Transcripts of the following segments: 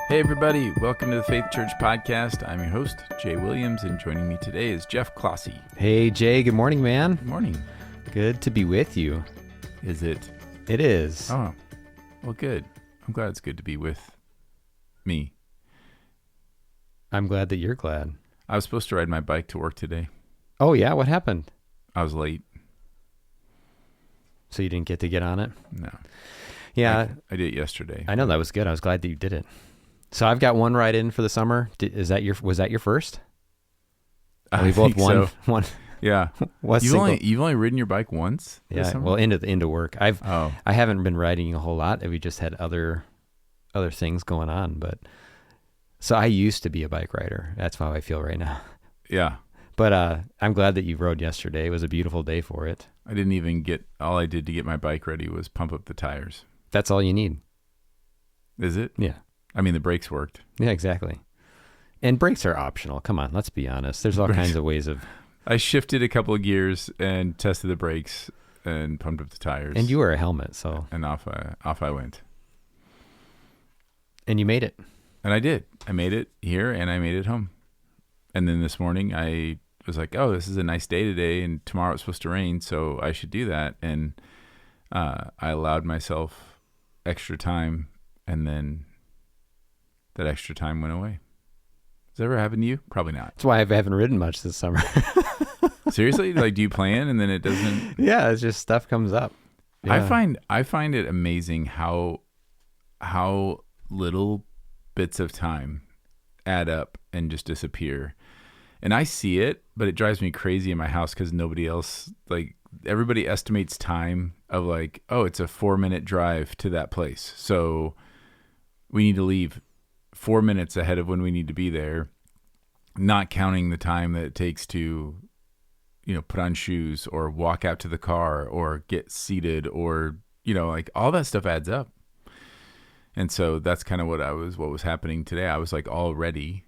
Hey everybody, welcome to the Faith Church Podcast. I'm your host, Jay Williams, and joining me today is Jeff Clossy. Hey Jay, good morning, man. Good morning. Good to be with you. Is it? It is. Oh, well good. I'm glad it's good to be with me. I'm glad that you're glad. I was supposed to ride my bike to work today. Oh yeah, what happened? I was late. So you didn't get to get on it? No. Yeah. I did it yesterday. I know, that was good. I was glad that you did it. So I've got one ride in for the summer. Was that your first? I both think so. one. Yeah. You've only ridden your bike once? This Yeah. summer? Well, into work. I Oh. haven't been riding a whole lot. We just had other things going on, but so I used to be a bike rider. That's how I feel right now. Yeah. But I'm glad that you rode yesterday. It was a beautiful day for it. I didn't even all I did to get my bike ready was pump up the tires. That's all you need. Is it? Yeah. I mean, the brakes worked. Yeah, exactly. And brakes are optional. Come on, let's be honest. There's all kinds of ways of... I shifted a couple of gears and tested the brakes and pumped up the tires. And you wear a helmet, so... And off I went. And you made it. And I did. I made it here and I made it home. And then this morning I was like, oh, this is a nice day today and tomorrow it's supposed to rain, so I should do that. And I allowed myself extra time, and then that extra time went away. Has that ever happened to you? Probably not. That's why I haven't ridden much this summer. Seriously? Like, do you plan and then it doesn't? Yeah, it's just stuff comes up. Yeah. I find it amazing how little bits of time add up and just disappear. And I see it, but it drives me crazy in my house because nobody else, like, everybody estimates time of like, oh, it's a 4-minute drive to that place, so we need to leave 4 minutes ahead of when we need to be there, not counting the time that it takes to, put on shoes or walk out to the car or get seated or, like all that stuff adds up. And so that's kind of what was happening today. I was like all ready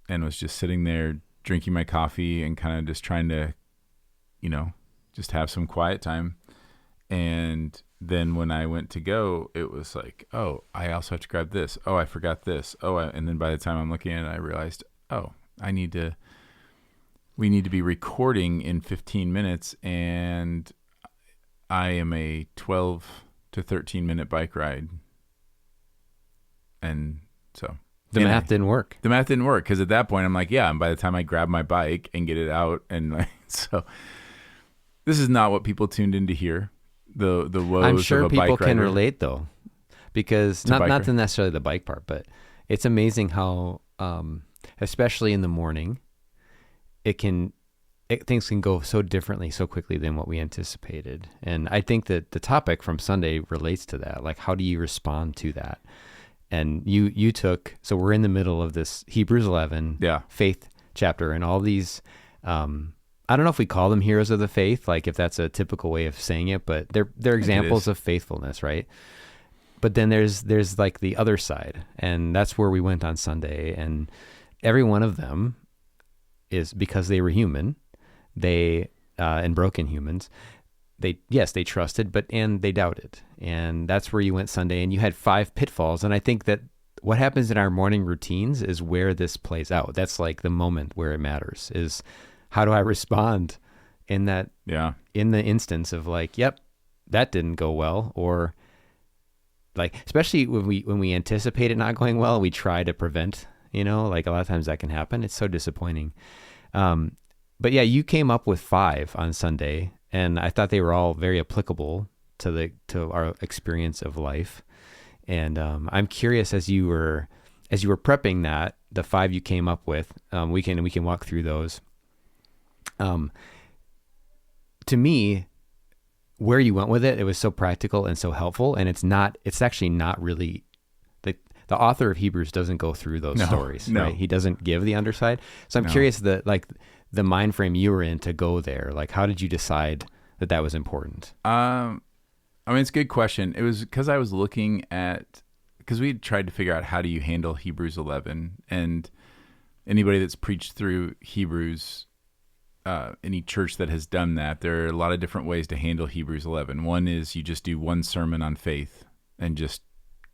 and was just sitting there drinking my coffee and kind of just trying to, just have some quiet time. And then when I went to go, it was like, oh, I also have to grab this. Oh, I forgot this. And then by the time I'm looking at it, I realized, oh, we need to be recording in 15 minutes. And I am a 12 to 13 minute bike ride. And so The math didn't work. The math didn't work because at that point I'm like, yeah, and by the time I grab my bike and get it out, and so this is not what people tuned in to hear. The woes I'm sure of a people bike can rider. relate though, because not necessarily the bike part, but it's amazing how, especially in the morning, things can go so differently so quickly than what we anticipated. And I think that the topic from Sunday relates to that. Like, how do you respond to that? And so we're in the middle of this Hebrews 11 faith chapter, and all these, I don't know if we call them heroes of the faith, like if that's a typical way of saying it, but they're examples of faithfulness, right? But then there's like the other side, and that's where we went on Sunday. And every one of them is because they were human, and broken humans. They trusted, and they doubted. And that's where you went Sunday, and you had 5 pitfalls. And I think that what happens in our morning routines is where this plays out. That's like the moment where it matters, is how do I respond in that, in the instance of like, yep, that didn't go well, or like, especially when we anticipate it not going well, we try to prevent, like a lot of times that can happen. It's so disappointing. But yeah, you came up with 5 on Sunday, and I thought they were all very applicable to our experience of life. And I'm curious, as you were prepping that, the 5 you came up with, we can walk through those. To me, where you went with it was so practical and so helpful, and it's actually not really, the author of Hebrews doesn't go through those stories, right? He doesn't give the underside. So I'm curious the mind frame you were in to go there. Like, how did you decide that was important? It's a good question. It was because I was looking at, because we tried to figure out how do you handle Hebrews 11, and anybody that's preached through Hebrews, any church that has done that, there are a lot of different ways to handle Hebrews 11. One is you just do one sermon on faith and just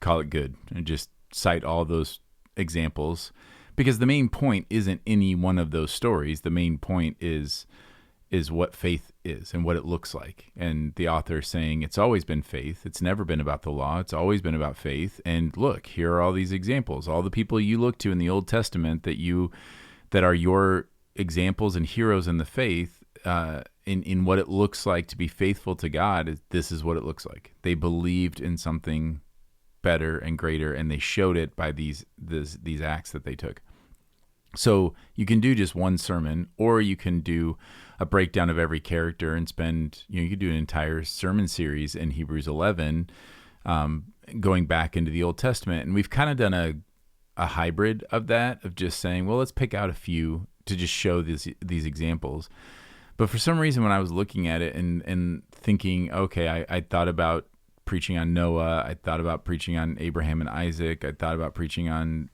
call it good and just cite all those examples, because the main point isn't any one of those stories. The main point is what faith is and what it looks like. And the author is saying it's always been faith. It's never been about the law. It's always been about faith. And look, here are all these examples. All the people you look to in the Old Testament that are your examples and heroes in the faith, in what it looks like to be faithful to God. This is what it looks like. They believed in something better and greater, and they showed it by these acts that they took. So you can do just one sermon, or you can do a breakdown of every character and spend, you could do an entire sermon series in Hebrews 11, going back into the Old Testament. And we've kind of done a hybrid of that, of just saying, well, let's pick out a few to just show these examples. But for some reason, when I was looking at it and thinking, okay, I thought about preaching on Noah, I thought about preaching on Abraham and Isaac, I thought about preaching on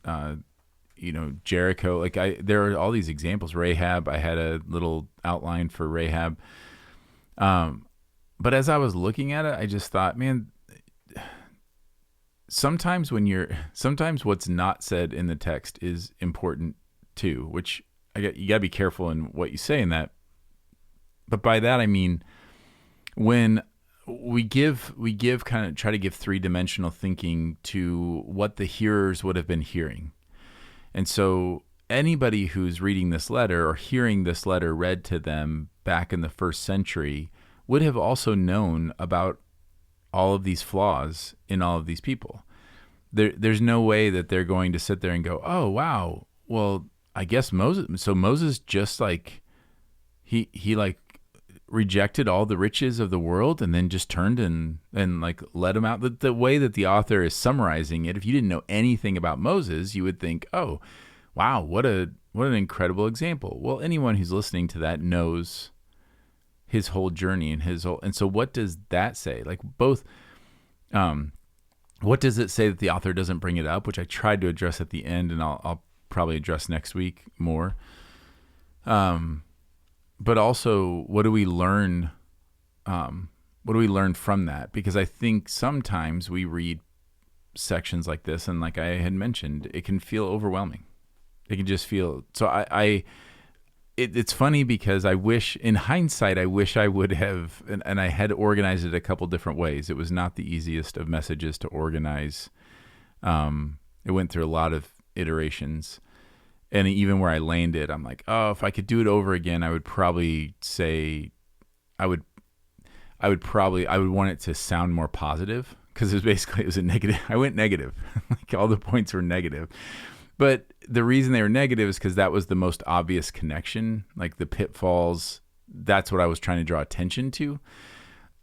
Jericho. There are all these examples. Rahab, I had a little outline for Rahab. But as I was looking at it, I just thought, man, sometimes what's not said in the text is important too, which you gotta be careful in what you say in that. But by that, I mean, when we kind of try to give 3-dimensional thinking to what the hearers would have been hearing. And so anybody who's reading this letter or hearing this letter read to them back in the first century would have also known about all of these flaws in all of these people. There's no way that they're going to sit there and go, oh, wow, well, I guess Moses just like, he like rejected all the riches of the world and then just turned and like let him out. The way that the author is summarizing it, if you didn't know anything about Moses, you would think, oh, wow, what an incredible example. Well, anyone who's listening to that knows his whole journey and so what does that say? Like both, what does it say that the author doesn't bring it up, which I tried to address at the end, and I'll probably address next week more. But also, what do we learn? What do we learn from that? Because I think sometimes we read sections like this, and like I had mentioned, it can feel overwhelming. It can just feel so. It's funny because I wish, in hindsight, I would have, and I had organized it a couple different ways. It was not the easiest of messages to organize. It went through a lot of iterations. And even where I landed, I'm like, oh, if I could do it over again, I would probably say, I would want it to sound more positive, because it was a negative. I went negative. Like all the points were negative. But the reason they were negative is because that was the most obvious connection, like the pitfalls. That's what I was trying to draw attention to.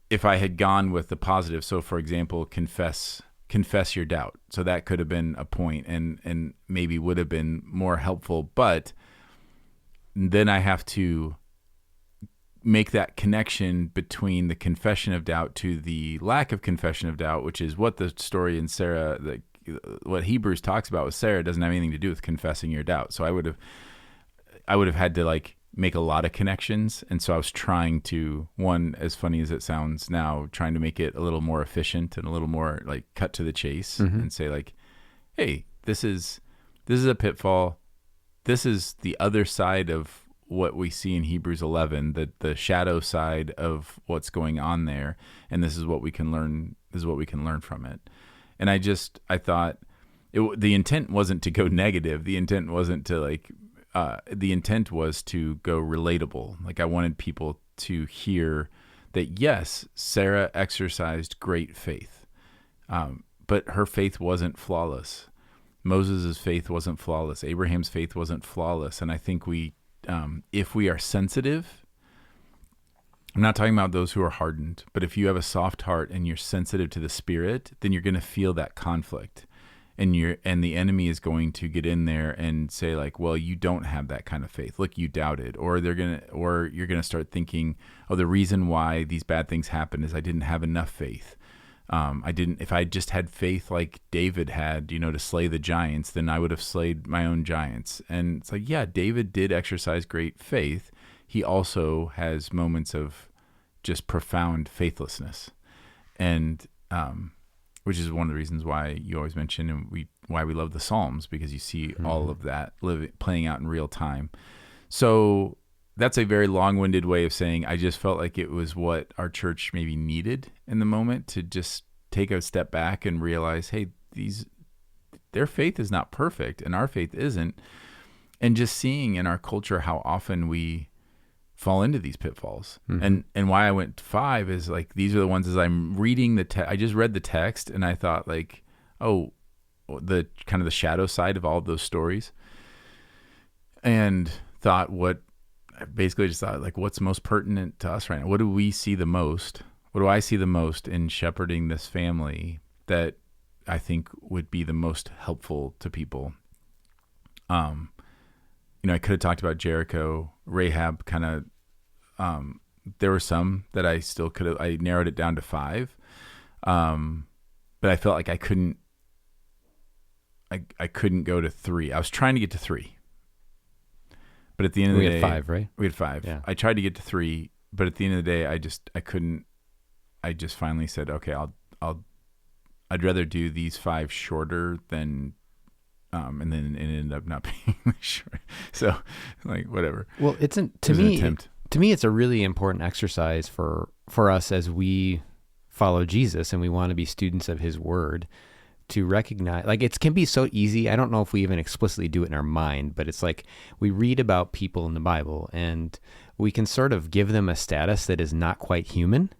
If I had gone with the positive, so for example, confess your doubt. So that could have been a point and maybe would have been more helpful. But then I have to make that connection between the confession of doubt to the lack of confession of doubt, which is what the story in Sarah, what Hebrews talks about with Sarah, doesn't have anything to do with confessing your doubt. So I would have had to like make a lot of connections. And so I was trying to, one, as funny as it sounds now, trying to make it a little more efficient and a little more like cut to the chase, and say like, hey, this is a pitfall. This is the other side of what we see in Hebrews 11, the shadow side of what's going on there. And this is what we can learn. This is what we can learn from it. And I thought the intent wasn't to go negative. The intent wasn't to like, the intent was to go relatable. Like I wanted people to hear that, yes, Sarah exercised great faith, but her faith wasn't flawless. Moses' faith wasn't flawless. Abraham's faith wasn't flawless. And I think if we are sensitive, I'm not talking about those who are hardened, but if you have a soft heart and you're sensitive to the Spirit, then you're going to feel that conflict. And the enemy is going to get in there and say like, well, you don't have that kind of faith. Look, you doubted. Or you're gonna start thinking, oh, the reason why these bad things happen is I didn't have enough faith. If I just had faith like David had, to slay the giants, then I would have slayed my own giants. And it's like, yeah, David did exercise great faith. He also has moments of just profound faithlessness. And which is one of the reasons why you always mention and why we love the Psalms, because you see all of that playing out in real time. So that's a very long-winded way of saying I just felt like it was what our church maybe needed in the moment, to just take a step back and realize, hey, their faith is not perfect and our faith isn't. And just seeing in our culture how often we fall into these pitfalls. And why I went to 5 is like, these are the ones as I'm reading I just read the text and I thought like, oh, the kind of the shadow side of all of those stories, and thought basically just thought like, what's most pertinent to us right now? What do we see the most? What do I see the most in shepherding this family that I think would be the most helpful to people? I could have talked about Jericho, Rahab, kind of, there were some that I still could have, I narrowed it down to 5. But I felt like I couldn't go to 3. I was trying to get to 3. But at the end of the day, we had 5, right? We had 5. Yeah. I tried to get to 3, but at the end of the day, I couldn't. I just finally said, okay, I'd rather do these 5 shorter than, and then it ended up not being short. So, like, whatever. Well, to me, it's a really important exercise for us as we follow Jesus and we want to be students of His Word, to recognize, like, it can be so easy. I don't know if we even explicitly do it in our mind, but it's like we read about people in the Bible and we can sort of give them a status that is not quite human.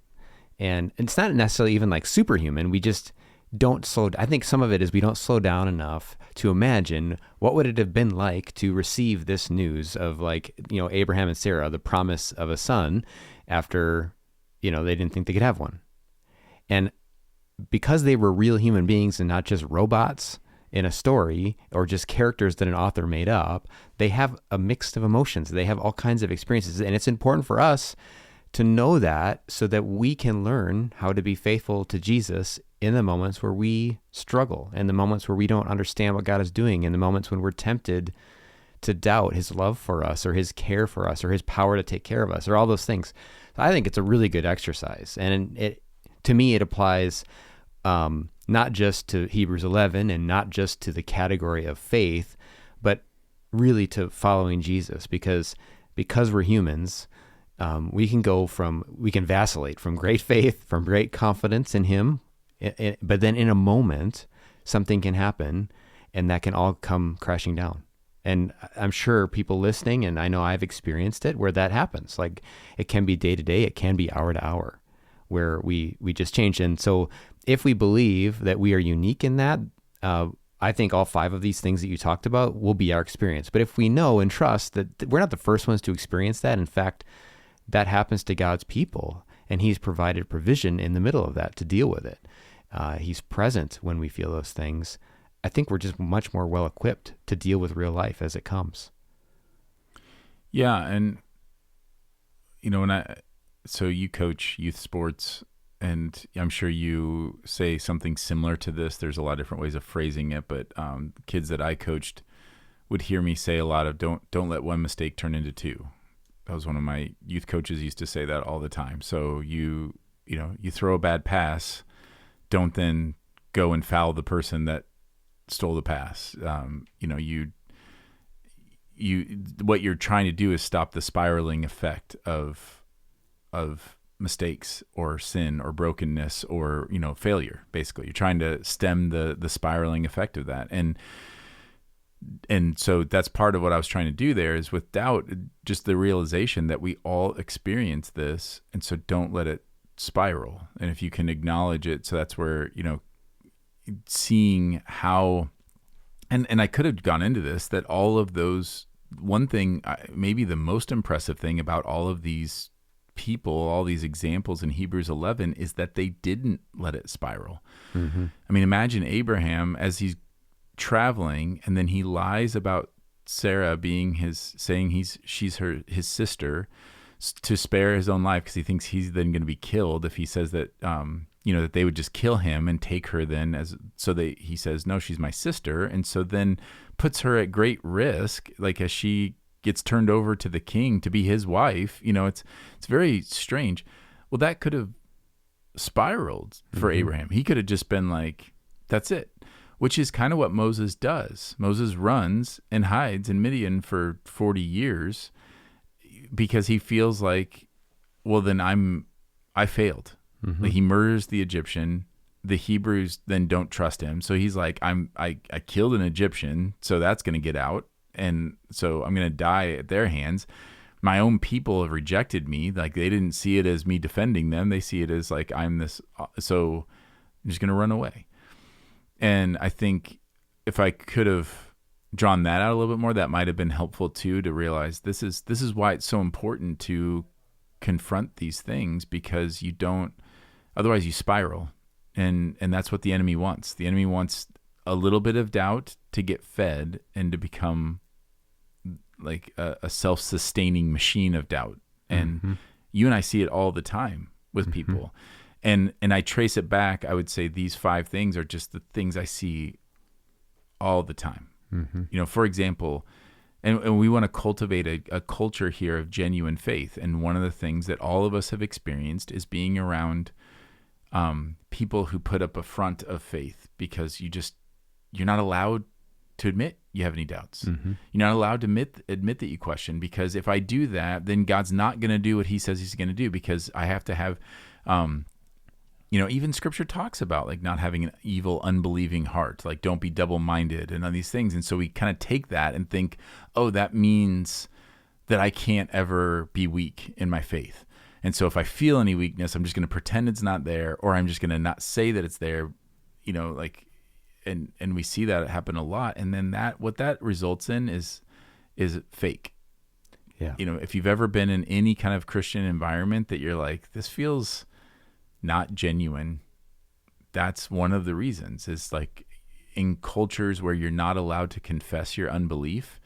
And it's not necessarily even like superhuman. We just don't I think some of it is we don't slow down enough to imagine what would it have been like to receive this news of, like, Abraham and Sarah, the promise of a son after, they didn't think they could have one. And because they were real human beings and not just robots in a story or just characters that an author made up, they have a mix of emotions. They have all kinds of experiences. And it's important for us to know that so that we can learn how to be faithful to Jesus in the moments where we struggle, in the moments where we don't understand what God is doing, in the moments when we're tempted to doubt His love for us or His care for us or His power to take care of us or all those things. So I think it's a really good exercise. And to me, it applies not just to Hebrews 11 and not just to the category of faith, but really to following Jesus, because we're humans. We can vacillate from great faith, from great confidence in Him, but then in a moment, something can happen and that can all come crashing down. And I'm sure people listening, and I know I've experienced it, where that happens. Like, it can be day to day, it can be hour to hour, where we just change. And so if we believe that we are unique in that, I think all 5 of these things that you talked about will be our experience. But if we know and trust that we're not the first ones to experience that, in fact, that happens to God's people, and He's provided provision in the middle of that to deal with it. He's present when we feel those things. I think we're just much more well-equipped to deal with real life as it comes. Yeah, and, so you coach youth sports, and I'm sure you say something similar to this. There's a lot of different ways of phrasing it, but kids that I coached would hear me say a lot of don't let one mistake turn into 2. That was one of my youth coaches used to say that all the time. So you throw a bad pass, don't then go and foul the person that stole the pass. What you're trying to do is stop the spiraling effect of mistakes or sin or brokenness or, failure. Basically, you're trying to stem the spiraling effect of that. And so that's part of what I was trying to do there, is with doubt, just the realization that we all experience this. And so don't let it spiral. And if you can acknowledge it, so that's where, seeing how, and I could have gone into this, that all of those, one thing, maybe the most impressive thing about all of these people, all these examples in Hebrews 11, is that they didn't let it spiral. Mm-hmm. I mean, imagine Abraham as he's traveling, and then he lies about Sarah being she's his sister, to spare his own life, because he thinks he's then going to be killed if he says that that they would just kill him and take her then he says, no, she's my sister, and so then puts her at great risk, like as she gets turned over to the king to be his wife. It's very strange. Well, that could have spiraled for Abraham. He could have just been like, that's it, which is kind of what Moses does. Moses runs and hides in Midian for 40 years because he feels like, well, then I failed. Like, he murders the Egyptian. The Hebrews then don't trust him. So he's like, I killed an Egyptian, so that's going to get out. And so I'm going to die at their hands. My own people have rejected me. Like, they didn't see it as me defending them. They see it as like, I'm this, so I'm just going to run away. And I think if I could have drawn that out a little bit more, that might have been helpful too, to realize this is why it's so important to confront these things, because you don't, otherwise you spiral. And that's what the enemy wants. The enemy wants a little bit of doubt to get fed and to become like a self-sustaining machine of doubt. And you and I see it all the time with people. And I trace it back. I would say these 5 things are just the things I see all the time. You know, for example, and we want to cultivate a culture here of genuine faith. And one of the things that all of us have experienced is being around people who put up a front of faith, because you're not allowed to admit you have any doubts. You're not allowed to admit that you question, because if I do that, then God's not going to do what he says he's going to do, because I have to have, you know, even scripture talks about like not having an evil, unbelieving heart, like don't be double-minded and all these things. And so we kind of take that and think, oh, that means that I can't ever be weak in my faith. And so if I feel any weakness, I'm just going to pretend it's not there, or I'm just going to not say that it's there, you know, like, and we see that happen a lot. And then what that results in is fake. Yeah. You know, if you've ever been in any kind of Christian environment that you're like, this feels not genuine, that's one of the reasons. Is like, in cultures where you're not allowed to confess your unbelief,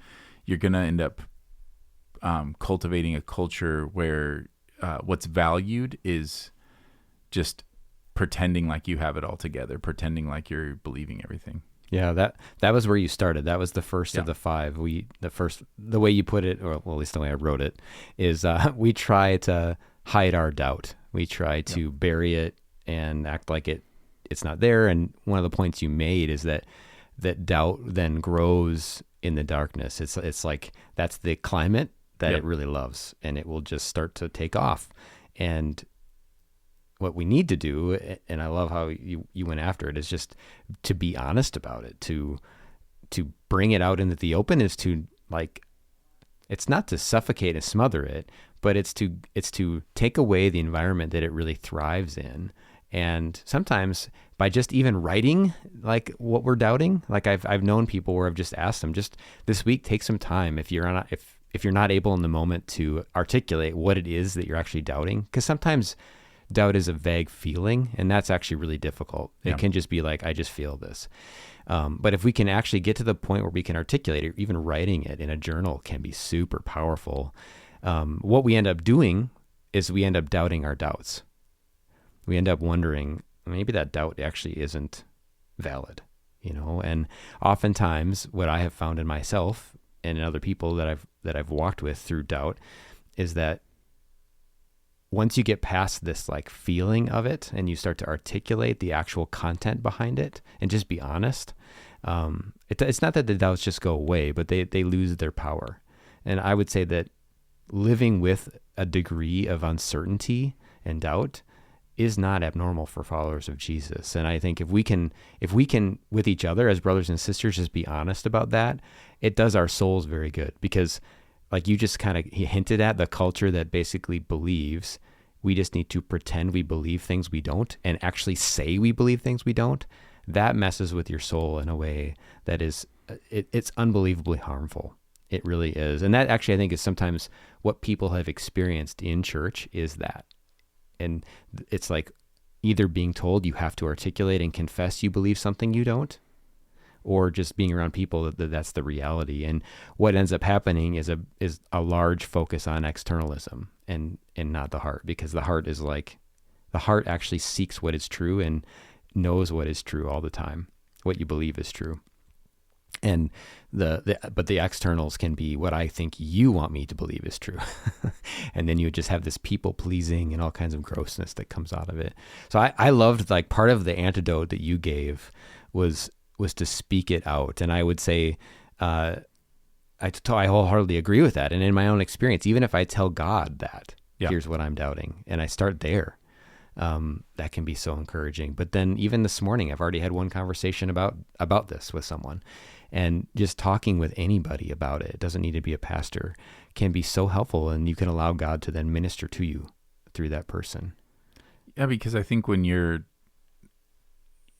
you're going to end up cultivating a culture where what's valued is just pretending like you have it all together, pretending like you're believing everything. Yeah, that was where you started. That was the first of the 5. The way you put it, or well, at least the way I wrote it, is we try to hide our doubt. We try to bury it and act like it's not there. And one of the points you made is that doubt then grows in the darkness. It's like that's the climate that it really loves, and it will just start to take off. And what we need to do, and I love how you went after it, is just to be honest about it, to bring it out into the open, is to, like, it's not to suffocate and smother it, but it's to take away the environment that it really thrives in. And sometimes by just even writing like what we're doubting, like I've known people where I've just asked them, just this week, take some time if you're not able in the moment to articulate what it is that you're actually doubting, because sometimes doubt is a vague feeling, and that's actually really difficult. It can just be like, I just feel this. But if we can actually get to the point where we can articulate it, even writing it in a journal can be super powerful. What we end up doing is we end up doubting our doubts. We end up wondering, maybe that doubt actually isn't valid, you know? And oftentimes what I have found in myself and in other people that I've walked with through doubt is that once you get past this like feeling of it and you start to articulate the actual content behind it and just be honest, it's not that the doubts just go away, but they lose their power. And I would say that living with a degree of uncertainty and doubt is not abnormal for followers of Jesus. And I think if we can with each other as brothers and sisters, just be honest about that, it does our souls very good. Because like you just kind of hinted at, the culture that basically believes we just need to pretend we believe things we don't and actually say we believe things we don't, that messes with your soul in a way that is, it's unbelievably harmful. It really is. And that actually, I think, is sometimes what people have experienced in church is that. And it's like either being told you have to articulate and confess you believe something you don't, or just being around people that's the reality. And what ends up happening is a large focus on externalism and not the heart, because the heart is like, the heart actually seeks what is true and knows what is true all the time, what you believe is true. And but the externals can be what I think you want me to believe is true. And then you just have this people pleasing and all kinds of grossness that comes out of it. So I loved, like, part of the antidote that you gave was to speak it out. And I would say, I wholeheartedly agree with that. And in my own experience, even if I tell God that, here's what I'm doubting, and I start there, that can be so encouraging. But then even this morning, I've already had one conversation about this with someone, and just talking with anybody about it doesn't need to be a pastor, can be so helpful, and you can allow God to then minister to you through that person. Yeah, because I think when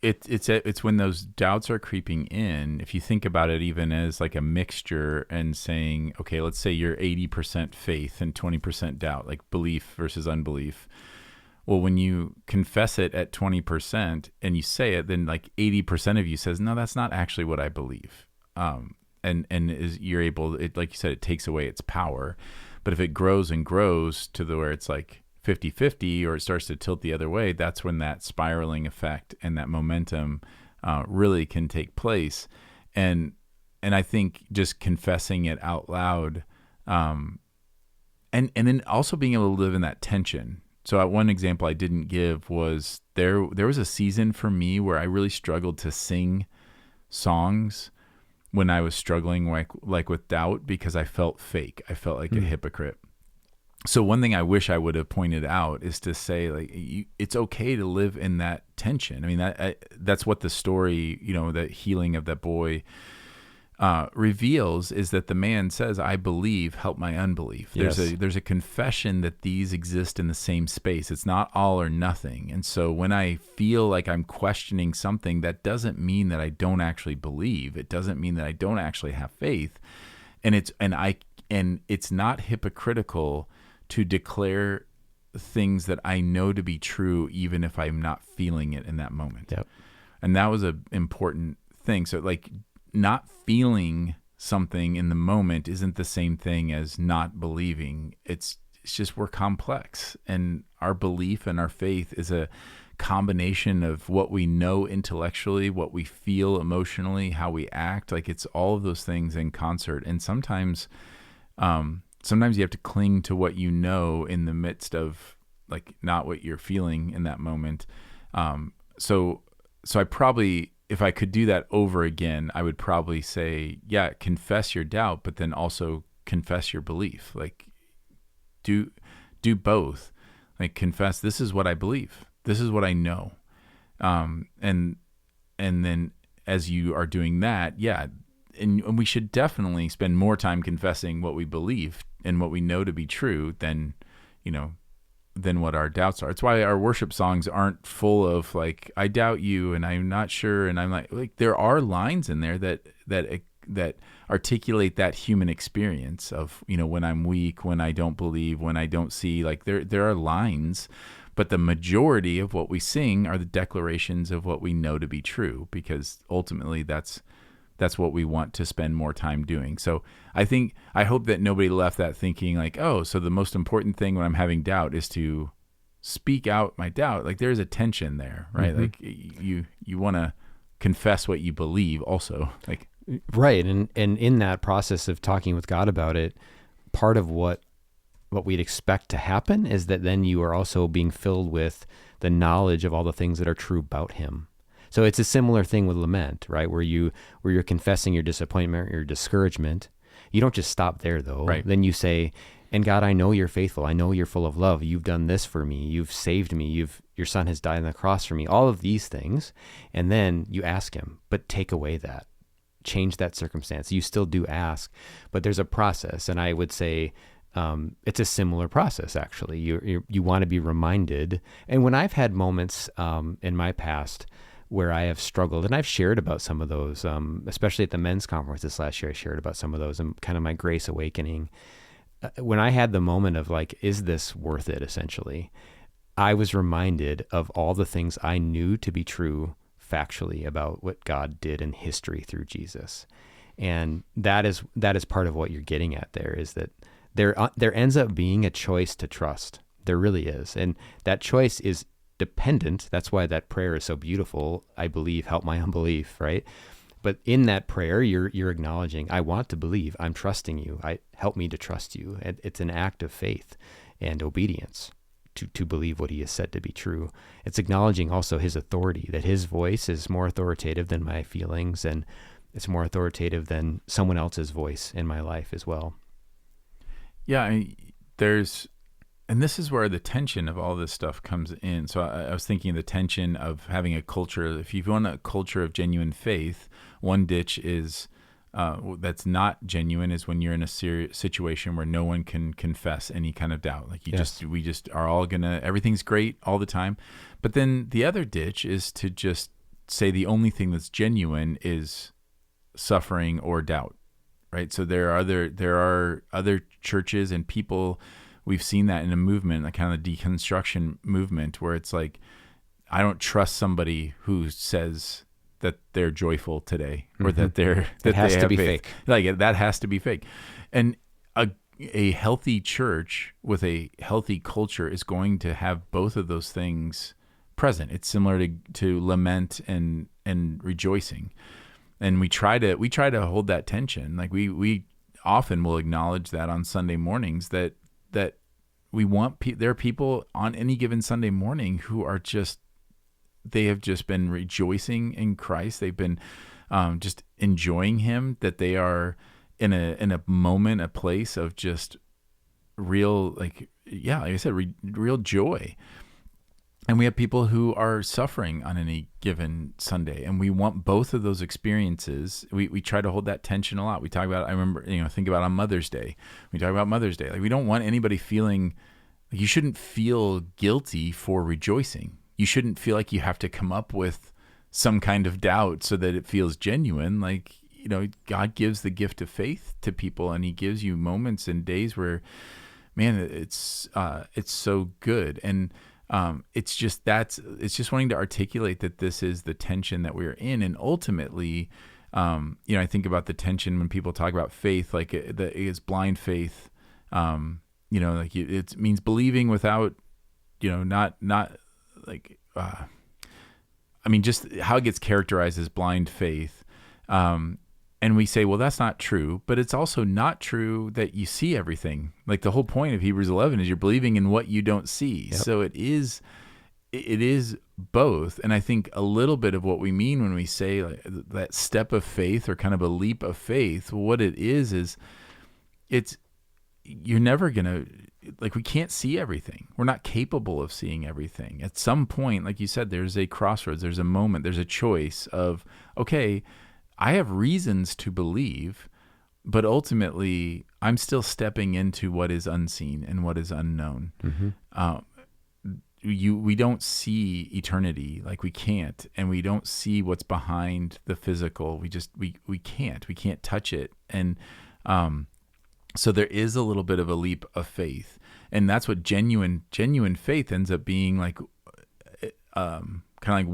it's when those doubts are creeping in, if you think about it even as like a mixture and saying, okay, let's say you're 80% faith and 20% doubt, like belief versus unbelief. Well, when you confess it at 20% and you say it, then like 80% of you says, no, that's not actually what I believe. And you're able, like you said, it takes away its power. But if it grows and grows to where it's like 50-50, or it starts to tilt the other way, that's when that spiraling effect and that momentum really can take place. And I think just confessing it out loud, and then also being able to live in that tension. So one example I didn't give was there was a season for me where I really struggled to sing songs when I was struggling like with doubt, because I felt fake. I felt like a hypocrite. So one thing I wish I would have pointed out is to say, like, it's okay to live in that tension. I mean, that's what the story, the healing of that boy reveals, is that the man says, I believe, help my unbelief. Yes. There's a confession that these exist in the same space. It's not all or nothing. And so when I feel like I'm questioning something, that doesn't mean that I don't actually believe. It doesn't mean that I don't actually have faith. And it's not hypocritical to declare things that I know to be true, even if I'm not feeling it in that moment. Yep. And that was an important thing. So like, not feeling something in the moment isn't the same thing as not believing. It's just, we're complex, and our belief and our faith is a combination of what we know intellectually, what we feel emotionally, how we act. Like, it's all of those things in concert. And sometimes you have to cling to what you know in the midst of, like, not what you're feeling in that moment. So I probably, if I could do that over again, I would probably say, yeah, confess your doubt, but then also confess your belief. Like, do both. Like, confess, this is what I believe. This is what I know. And then as you are doing that, yeah, and we should definitely spend more time confessing what we believe and what we know to be true than what our doubts are. It's why our worship songs aren't full of like, I doubt you and I'm not sure, and I'm like there are lines in there that articulate that human experience of, when I'm weak, when I don't believe, when I don't see. Like, there are lines, but the majority of what we sing are the declarations of what we know to be true, because ultimately that's what we want to spend more time doing. So I hope that nobody left that thinking like, oh, so the most important thing when I'm having doubt is to speak out my doubt. Like, there's a tension there, right? Mm-hmm. Like, you want to confess what you believe also. Like, right. And in that process of talking with God about it, part of what we'd expect to happen is that then you are also being filled with the knowledge of all the things that are true about him. So it's a similar thing with lament, right? Where you're confessing your disappointment, your discouragement. You don't just stop there, though. Right. Then you say, and God, I know you're faithful. I know you're full of love. You've done this for me. You've saved me. Your son has died on the cross for me. All of these things. And then you ask him, but take away that. Change that circumstance. You still do ask, but there's a process. And I would say it's a similar process, actually. You want to be reminded. And when I've had moments in my past where I have struggled, and I've shared about some of those, especially at the men's conference this last year, I shared about some of those and kind of my grace awakening. When I had the moment of like, is this worth it, essentially, I was reminded of all the things I knew to be true factually about what God did in history through Jesus. And that is part of what you're getting at there, is that there ends up being a choice to trust. There really is. And that choice is dependent. That's why that prayer is so beautiful. I believe, help my unbelief, right? But in that prayer, you're acknowledging, I want to believe, I'm trusting you. Help me to trust you. It's an act of faith and obedience to believe what he has said to be true. It's acknowledging also his authority, that his voice is more authoritative than my feelings, and it's more authoritative than someone else's voice in my life as well. Yeah, and this is where the tension of all this stuff comes in. So I was thinking of the tension of having a culture. If you want a culture of genuine faith, one ditch is that's not genuine is when you're in a situation where no one can confess any kind of doubt. Like we just are all everything's great all the time. But then the other ditch is to just say the only thing that's genuine is suffering or doubt, right? So there are other churches and people. We've seen that in a movement, like kind of the deconstruction movement, where it's like, I don't trust somebody who says that they're joyful today, or that it has to be fake. Like that has to be fake. And a healthy church with a healthy culture is going to have both of those things present. It's similar to lament and rejoicing. And we try to hold that tension. Like we often will acknowledge that on Sunday mornings that we want there are people on any given Sunday morning who are they have just been rejoicing in Christ. They've been just enjoying him, that they are in a moment, a place of just real, like I said, real joy. And we have people who are suffering on any given Sunday, and we want both of those experiences. We try to hold that tension a lot. We talk about, I remember, think about on Mother's Day. We talk about Mother's Day. Like, we don't want anybody feeling, like, you shouldn't feel guilty for rejoicing. You shouldn't feel like you have to come up with some kind of doubt so that it feels genuine. Like, God gives the gift of faith to people, and he gives you moments and days where, man, it's so good. And it's just wanting to articulate that this is the tension that we're in. And ultimately, I think about the tension when people talk about faith, like it's blind faith. Like it means believing without, not like, just how it gets characterized as blind faith. And we say, well, that's not true, but it's also not true that you see everything. Like, the whole point of Hebrews 11 is you're believing in what you don't see. Yep. So it is both. And I think a little bit of what we mean when we say like, that step of faith, or kind of a leap of faith, what it is you're never going to, like, we can't see everything. We're not capable of seeing everything. At some point, like you said, there's a crossroads, there's a moment, there's a choice of, okay, I have reasons to believe, but ultimately I'm still stepping into what is unseen and what is unknown. Mm-hmm. We don't see eternity, like we can't, and we don't see what's behind the physical. We can't touch it. And so there is a little bit of a leap of faith, and that's what genuine faith ends up being like. Kind of like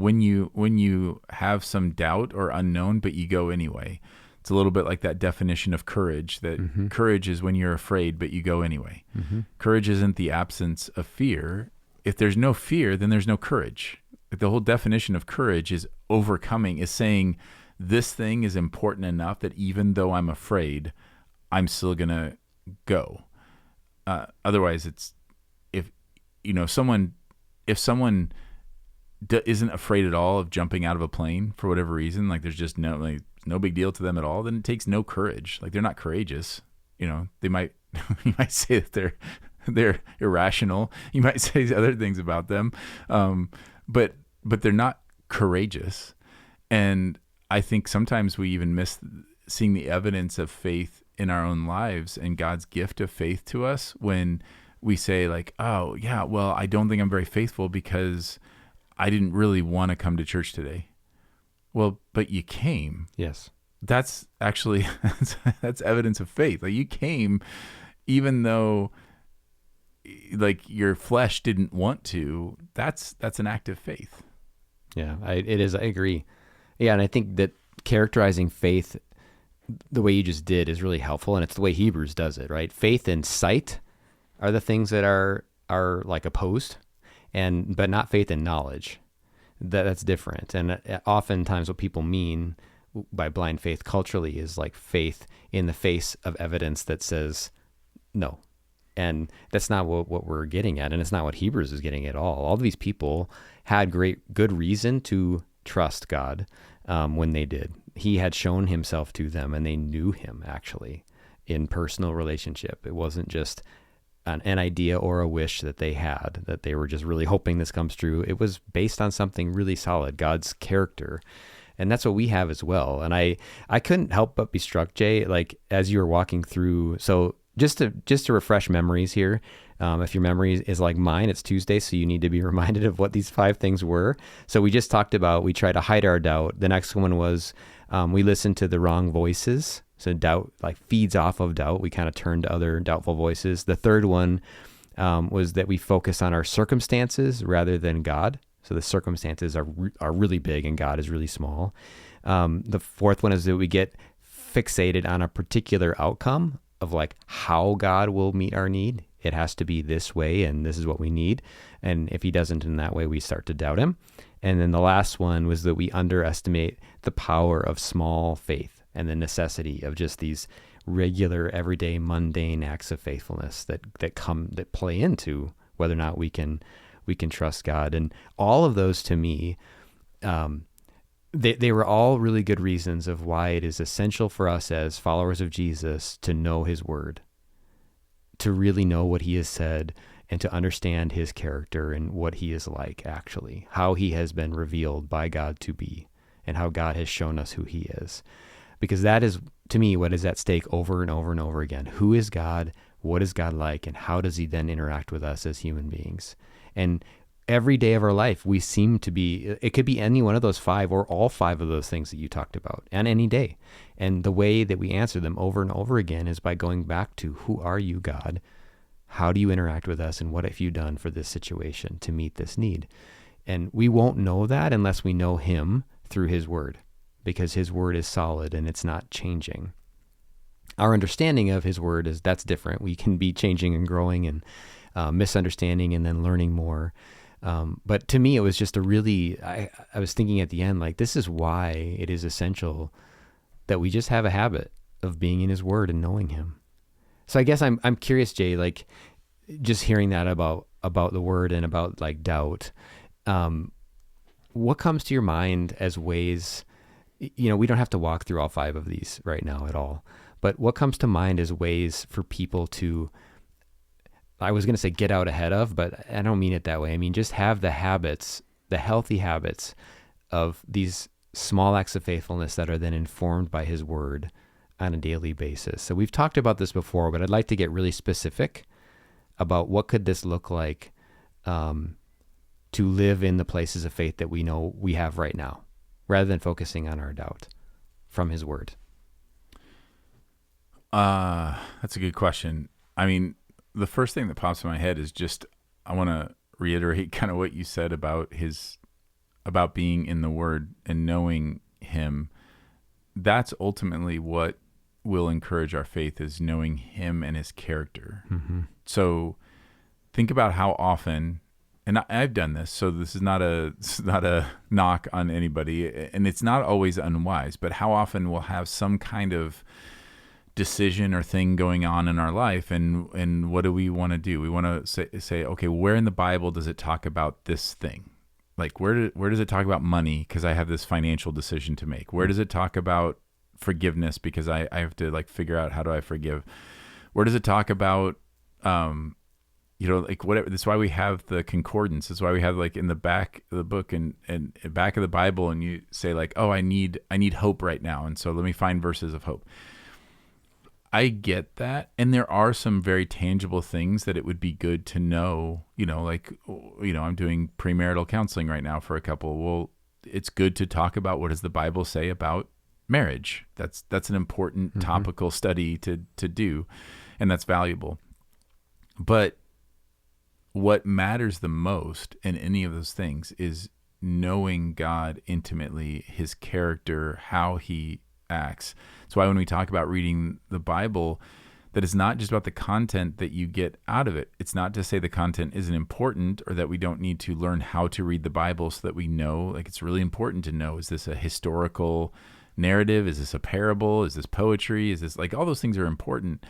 when you have some doubt or unknown, but you go anyway. It's a little bit like that definition of courage, that mm-hmm. courage is when you're afraid, but you go anyway. Mm-hmm. Courage isn't the absence of fear. If there's no fear, then there's no courage. The whole definition of courage is overcoming, is saying this thing is important enough that even though I'm afraid, I'm still going to go. Otherwise, it's if someone isn't afraid at all of jumping out of a plane for whatever reason, like there's just no big deal to them at all, then it takes no courage. Like, they're not courageous. They might you might say that they're irrational. You might say other things about them, but they're not courageous. And I think sometimes we even miss seeing the evidence of faith in our own lives and God's gift of faith to us when we say, like, oh yeah, well, I don't think I'm very faithful because I didn't really want to come to church today. Well, but you came. Yes. That's actually, that's evidence of faith. Like, you came even though, like, your flesh didn't want to. That's an act of faith. Yeah, it is. I agree. Yeah, and I think that characterizing faith the way you just did is really helpful, and it's the way Hebrews does it, right? Faith and sight are the things that are like opposed. But not faith and knowledge. That's different. And oftentimes what people mean by blind faith culturally is like faith in the face of evidence that says no. And that's not what we're getting at. And it's not what Hebrews is getting at all. All of these people had good reason to trust God when they did. He had shown himself to them, and they knew him actually in personal relationship. It wasn't just an idea or a wish that they had, that they were just really hoping this comes true. It was based on something really solid, God's character. And that's what we have as well. And I couldn't help but be struck, Jay, like as you were walking through. So just to refresh memories here, if your memory is like mine, it's Tuesday, so you need to be reminded of what these 5 things were. So we just talked about, we try to hide our doubt. The next one was we listen to the wrong voices. So doubt like feeds off of doubt. We kind of turn to other doubtful voices. The third one was that we focus on our circumstances rather than God. So the circumstances are really big and God is really small. The fourth one is that we get fixated on a particular outcome of like how God will meet our need. It has to be this way and this is what we need. And if he doesn't in that way, we start to doubt him. And then the last one was that we underestimate the power of small faith and the necessity of just these regular, everyday, mundane acts of faithfulness that play into whether or not we can trust God. And all of those to me, they were all really good reasons of why it is essential for us as followers of Jesus to know his word, to really know what he has said, and to understand his character and what he is like actually, how he has been revealed by God to be, and how God has shown us who he is. Because that is, to me, what is at stake over and over and over again. Who is God? What is God like? And how does he then interact with us as human beings? And every day of our life, we seem to be, it could be any one of those 5 or all 5 of those things that you talked about, and any day. And the way that we answer them over and over again is by going back to, who are you, God? How do you interact with us? And what have you done for this situation to meet this need? And we won't know that unless we know him through his word, because his word is solid and it's not changing. Our understanding of his word that's different. We can be changing and growing and misunderstanding and then learning more. But to me, it was just I was thinking at the end, like, this is why it is essential that we just have a habit of being in his word and knowing him. So I guess I'm curious, Jay, like just hearing that about the word and about like doubt, what comes to your mind as ways, we don't have to walk through all 5 of these right now at all, but what comes to mind as ways for people to, I was going to say get out ahead of, but I don't mean it that way. I mean, just have the habits, the healthy habits of these small acts of faithfulness that are then informed by his word on a daily basis. So we've talked about this before, but I'd like to get really specific about what could this look like to live in the places of faith that we know we have right now, rather than focusing on our doubt from his word. That's a good question. I mean, the first thing that pops in my head is just, I want to reiterate kind of what you said about being in the word and knowing him. That's ultimately what will encourage our faith, is knowing him and his character. Mm-hmm. So think about how often, and I've done this, so this is not a knock on anybody, and it's not always unwise, but how often we'll have some kind of decision or thing going on in our life, and what do we want to do? We want to say, okay, where in the Bible does it talk about this thing? Like, where does it talk about money? Because I have this financial decision to make. Where does it talk about forgiveness? Because I have to like figure out, how do I forgive? Where does it talk about, like whatever? That's why we have the concordance. That's why we have like in the back of the book and back of the Bible, and you say like, oh, I need hope right now. And so let me find verses of hope. I get that. And there are some very tangible things that it would be good to know, I'm doing premarital counseling right now for a couple. Well, it's good to talk about, what does the Bible say about marriage? That's an important topical study to do, and that's valuable. But what matters the most in any of those things is knowing God intimately, his character, how he acts. That's why when we talk about reading the Bible, that is not just about the content that you get out of it. It's not to say the content isn't important, or that we don't need to learn how to read the Bible so that we know, like, it's really important to know, is this a historical narrative? Is this a parable? Is this poetry? Is this like all those things are important.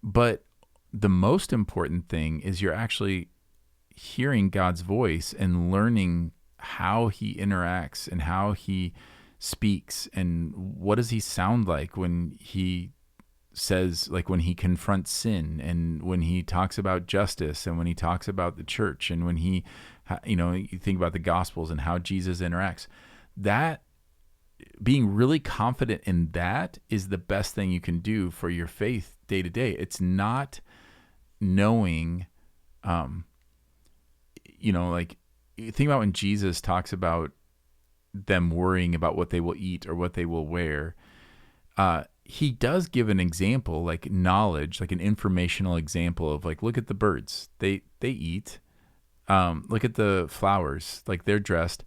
But the most important thing is you're actually hearing God's voice and learning how he interacts and how he speaks and what does he sound like when he says, like when he confronts sin and when he talks about justice and when he talks about the church and when he, you think about the Gospels and how Jesus interacts. That being really confident in that is the best thing you can do for your faith day to day. It's not knowing, like think about when Jesus talks about them worrying about what they will eat or what they will wear. He does give an example, like knowledge, like an informational example of like, look at the birds, they eat. Look at the flowers, like they're dressed.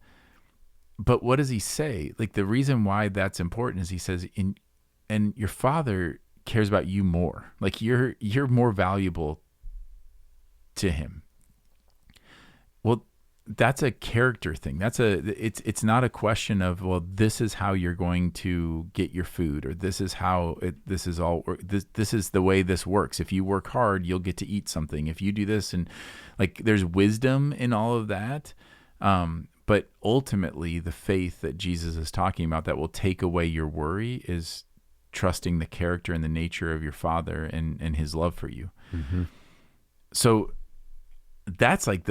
But what does he say? Like the reason why that's important is he says, and your Father cares about you more. Like you're more valuable to him. Well, that's a character thing. It's not a question of, well, this is how you're going to get your food, or this is how this is the way this works. If you work hard, you'll get to eat something. If you do this, and like there's wisdom in all of that. But ultimately the faith that Jesus is talking about that will take away your worry is trusting the character and the nature of your Father and his love for you. Mm-hmm. So that's like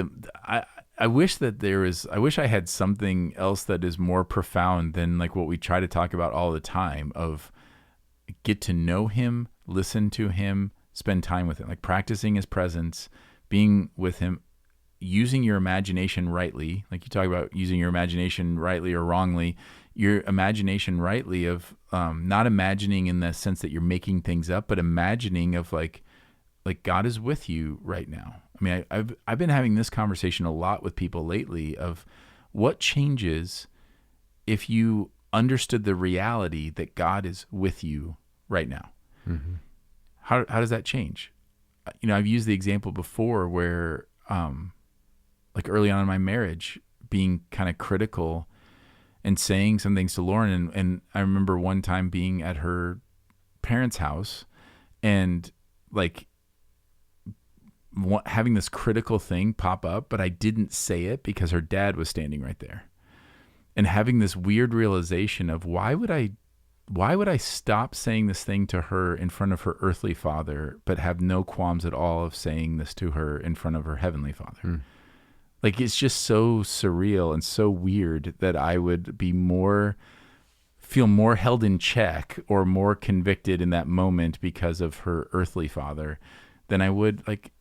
I wish I had something else that is more profound than like what we try to talk about all the time of get to know him, listen to him, spend time with him, like practicing his presence, being with him, using your imagination rightly. Like you talk about using your imagination rightly or wrongly, your imagination rightly of not imagining in the sense that you're making things up, but imagining of like God is with you right now. I mean, I've been having this conversation a lot with people lately of what changes if you understood the reality that God is with you right now. Mm-hmm. How does that change? I've used the example before where, like early on in my marriage, being kind of critical and saying some things to Lauren. And I remember one time being at her parents' house and like, having this critical thing pop up, but I didn't say it because her dad was standing right there, and having this weird realization of why would I stop saying this thing to her in front of her earthly father, but have no qualms at all of saying this to her in front of her heavenly Father. Like, it's just so surreal and so weird that I would feel more held in check or more convicted in that moment because of her earthly father than I would like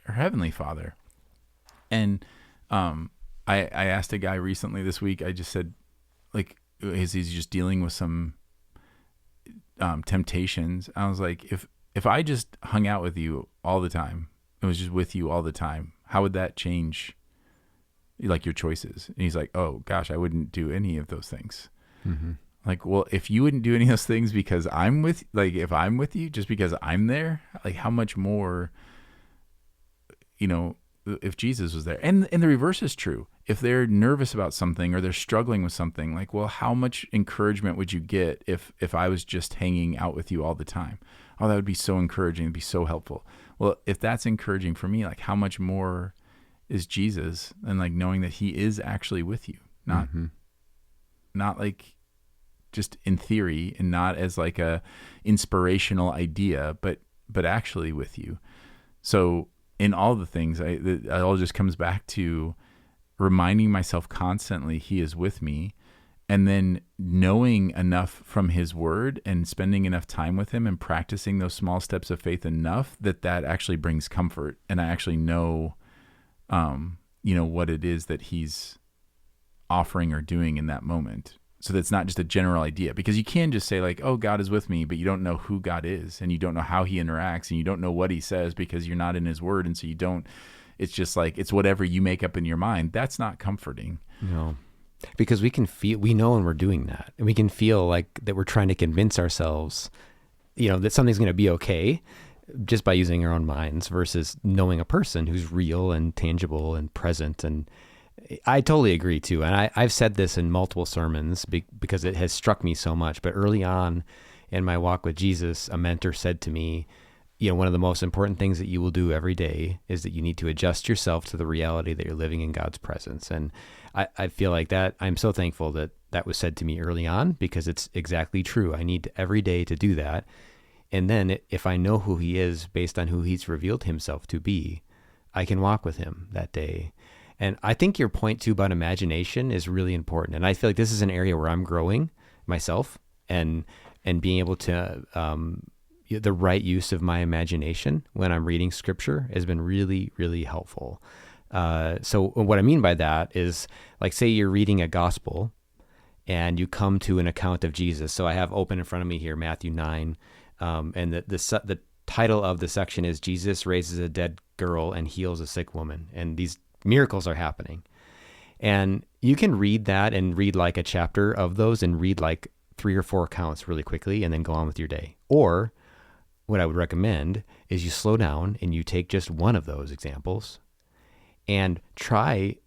her heavenly Father. And I asked a guy recently this week, I just said, like, he's just dealing with some temptations. I was like, if I just hung out with you all the time, it was just with you all the time, how would that change like your choices? And he's like, oh gosh, I wouldn't do any of those things. Mm-hmm. Like, well, if you wouldn't do any of those things because if I'm with you, just because I'm there, like how much more, if Jesus was there. And the reverse is true. If they're nervous about something or they're struggling with something, like, well, how much encouragement would you get if I was just hanging out with you all the time? Oh, that would be so encouraging. It'd be so helpful. Well, if that's encouraging for me, like how much more is Jesus, and like knowing that he is actually with you, not like just in theory and not as like a inspirational idea, but actually with you. So in all the things, it all just comes back to reminding myself constantly he is with me, and then knowing enough from his word and spending enough time with him and practicing those small steps of faith enough that actually brings comfort. And I actually know, what it is that he's offering or doing in that moment. So that's not just a general idea, because you can just say like, oh, God is with me, but you don't know who God is, and you don't know how he interacts, and you don't know what he says because you're not in his word. And so it's just like, it's whatever you make up in your mind. That's not comforting. No, because we know when we're doing that, and we can feel like that we're trying to convince ourselves, that something's going to be okay just by using our own minds versus knowing a person who's real and tangible and present. And I totally agree too. And I've said this in multiple sermons because it has struck me so much. But early on in my walk with Jesus, a mentor said to me, one of the most important things that you will do every day is that you need to adjust yourself to the reality that you're living in God's presence. And I feel like that, I'm so thankful that that was said to me early on, because it's exactly true. I need every day to do that. And then if I know who he is based on who he's revealed himself to be, I can walk with him that day. And I think your point too about imagination is really important. And I feel like this is an area where I'm growing myself, and being able to, the right use of my imagination when I'm reading scripture has been really, really helpful. So what I mean by that is, like, say you're reading a gospel and you come to an account of Jesus. So I have open in front of me here, Matthew 9. And the title of the section is Jesus raises a dead girl and heals a sick woman. And these miracles are happening. And you can read that and read like a chapter of those and read like 3 or 4 accounts really quickly and then go on with your day. Or what I would recommend is you slow down and you take just one of those examples and try